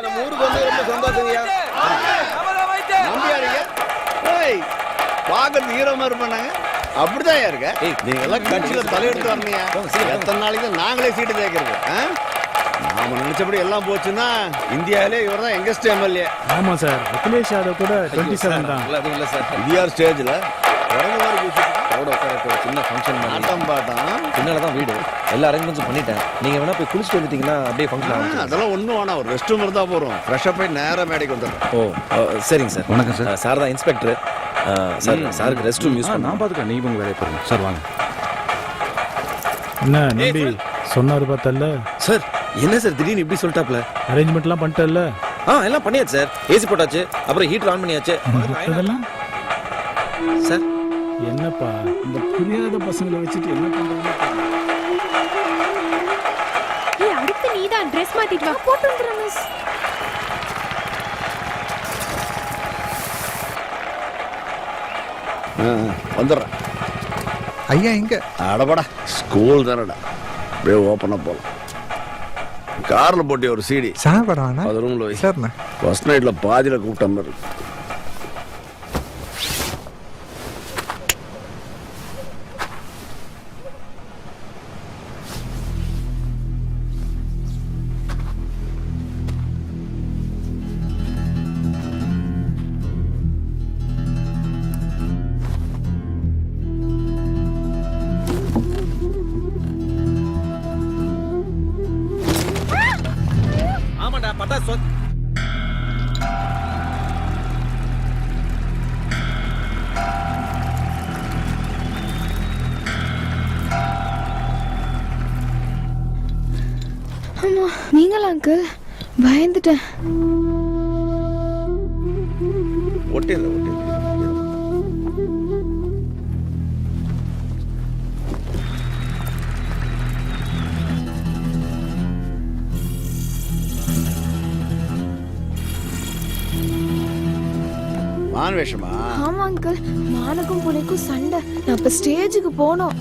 நம்ம ஊருக்கு வந்து ரொம்ப சந்தோஷங்கய்யா. நம்பியாருங்க பாக்குறது ஹீரோ மாதிரி பண்ணாங்க. அப்படிதான் இருக்க நீங்க எல்லாம் கட்சியில தலையெடுத்து வரீங்க. எத்தனை நாளைக்கு நாங்களே சீட்டு தேய்க்கிறது? நாம நினைச்சபடி எல்லாம் போச்சுன்னா இந்தியாவிலே இவர் தான் யங்கஸ்ட் எம்எல்ஏ. ஆமா சார், அகிலேஷ் யாதவ் கூட 27 தான். அதுவும் இல்லை சார், இந்தியார் ஸ்டேஜ்ல சின்ன ஃபங்க்ஷன் ஆட்டம் பாட்டம் பின்னாலதான் வீடு எல்லா அரேஞ்ச்மெண்ட்ஸும் பண்ணிட்டேன். நீங்க வேணா போய் குளிச்சுட்டு வந்துட்டீங்கன்னா அப்படியே ஃபங்க்ஷன் ஆகும். அதெல்லாம் ஒன்றும் வேணாம், ஒரு ரெஸ்ட் ரூம் இருந்தால் போகிறோம். ஃப்ரெஷ்ஷாக போய் நேராக மேடைக்கு வந்துடுறோம். ஓ சரிங்க சார். வணக்கம் சார். சார் தான் இன்ஸ்பெக்டர். சார் சாருக்கு ரெஸ்ட் ரூம் யூஸ் நான் பார்த்துக்கேன். நீங்க உங்க வேலையை பாருங்க சார். வாங்க. என்ன நம்பி சொன்னாரு பார்த்தல்ல சார்? என்ன சார் திடீர்னு இப்படி சொல்லிட்டாப்ல? அரேஞ்ச்மெண்ட்லாம் பண்ணிட்டல்ல? எல்லாம் பண்ணியாச்சு சார். ஏசி போட்டாச்சு, அப்புறம் ஹீட்டர் ஆன் பண்ணியாச்சு. அதெல்லாம் சார் என்னப்பா இந்த புரியாத பசங்களை வச்சுட்டு என்ன பண்றீங்க? ஏய் அடுத்து நீ தான் Dress மாத்திட்டு வா. போட்டு வந்துறேன் மிஸ். வந்துடுறேன். ஐயா இங்க அடப்படா ஸ்கூல் தானடா, அப்படியே ஓப்பனா போகலாம். கார்ல போட்டி ஒரு சிடி சாப்பிடவானா? அது ரூம்ல வை. சரிண்ணா. ஃபர்ஸ்ட் நைட்ல பாதியில கூப்பிட்ட மாதிரி. ஆமாடா பட்டா சொல். அம்மா நீங்களா அங்கிள்? பயந்துட்டேன். ஒட்டியல ஒட்டியல. மான் வேஷமா? ஆமா அங்கிள், மானுக்கும் புலிக்கும் சண்டை. நான் இப்ப ஸ்டேஜுக்கு போனோம்.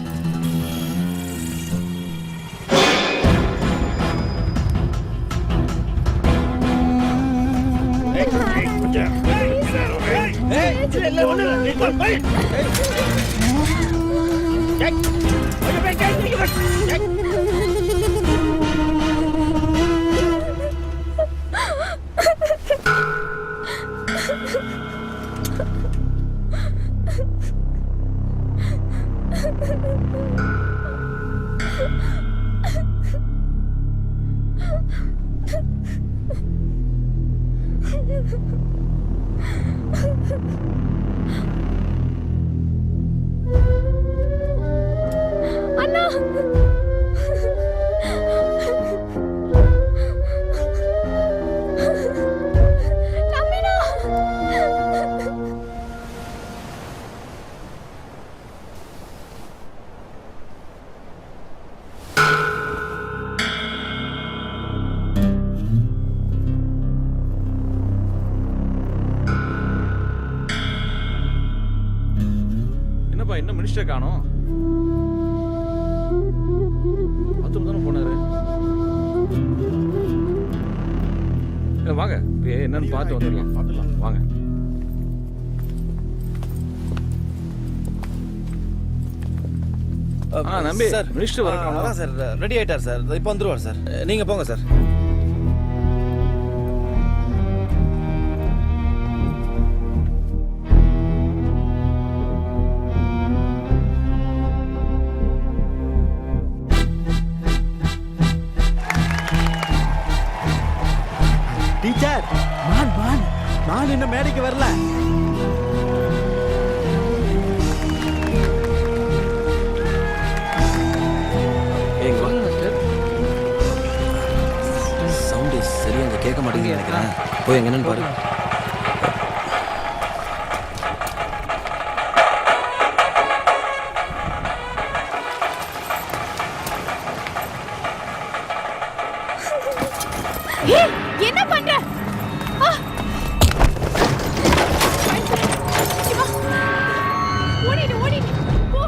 அண்ணா நம்பினா என்னப்பா இன்னும் மினிஸ்டர் காணோம்? பாத்ரூம் தானே போனாரு. வாங்க என்னன்னு பார்த்து வந்துடலாம். வாங்க. நம்பி சார் மினிஸ்டர் அதான் சார் ரெடி ஆயிட்டார் சார். இப்போ வந்துருவார் சார். நீங்க போங்க சார். டீச்சர் நான் இன்னும் மேடைக்கு வரல. சவுண்ட் சரியா அங்க கேட்க மாட்டேங்குது நினைக்கிறேன். போய் எங்க என்னன்னு பாரு. ஏய் என்ன பண்ற? ஓடிடு ஓடிடு போ.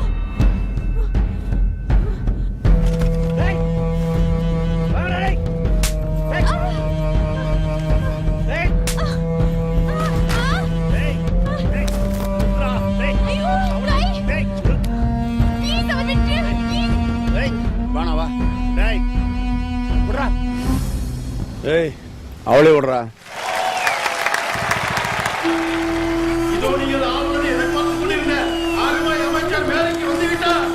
அவளே விடுறா. இதோ நீங்கள் ஆளுநர் எதை பார்த்து கொண்டிருந்த ஆறுமாய் அமைச்சர் வேலைக்கு வந்துவிட்டார்.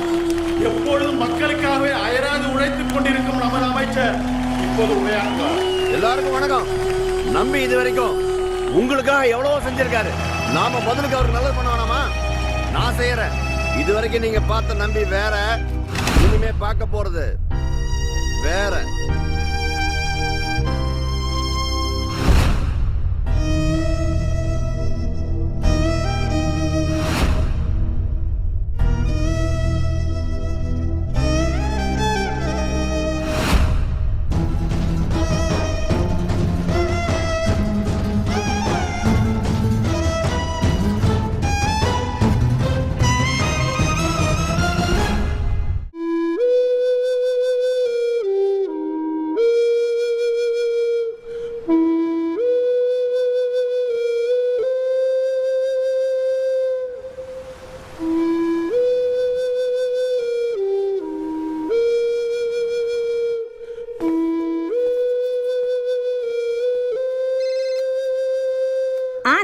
எப்பொழுதும் மக்களுக்காகவே அயராது உழைத்துக் கொண்டிருக்கும் நமது அமைச்சர் இப்போது உரையாற்றுவார். எல்லாருக்கும் வணக்கம். நம்பி இது வரைக்கும் உங்களுக்காக எவ்வளவோ செஞ்சிருக்காரு. நாம பதிலுக்கு அவருக்கு நல்லது பண்ண வேணாமா? நான் செய்யறேன். இது வரைக்கும் நீங்க பார்த்த நம்பி வேற, இனிமே பார்க்க போறது வேற.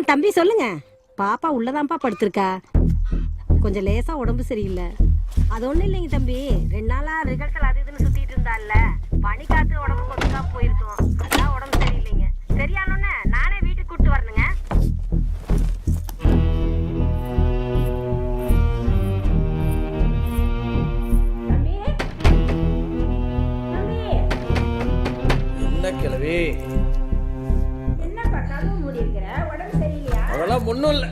தம்பி சொல்லுங்க. பாப்பா உள்ளதான்ப்பா படுத்திருக்கா. கொஞ்சம் லேசா உடம்பு சரியில்லை. அது ஒண்ணும் இல்லைங்க தம்பி. 2 நாளா ரிகல்சல் அது இதுன்னு சுத்திட்டு இருந்தால பனி காத்து உடம்பு கொஞ்சம் போயிருக்கும். அதான் உடம்பு சரியில்லைங்க. சரியானோன்னு நானே வீட்டுக்கு கூப்பிட்டு வரணுங்க. என்ன கிழவி? என்ன பண்ணாலும் மூடி இருக்கிற உடம்பு சரியில்லையா? அதெல்லாம் ஒண்ணும் இல்லை.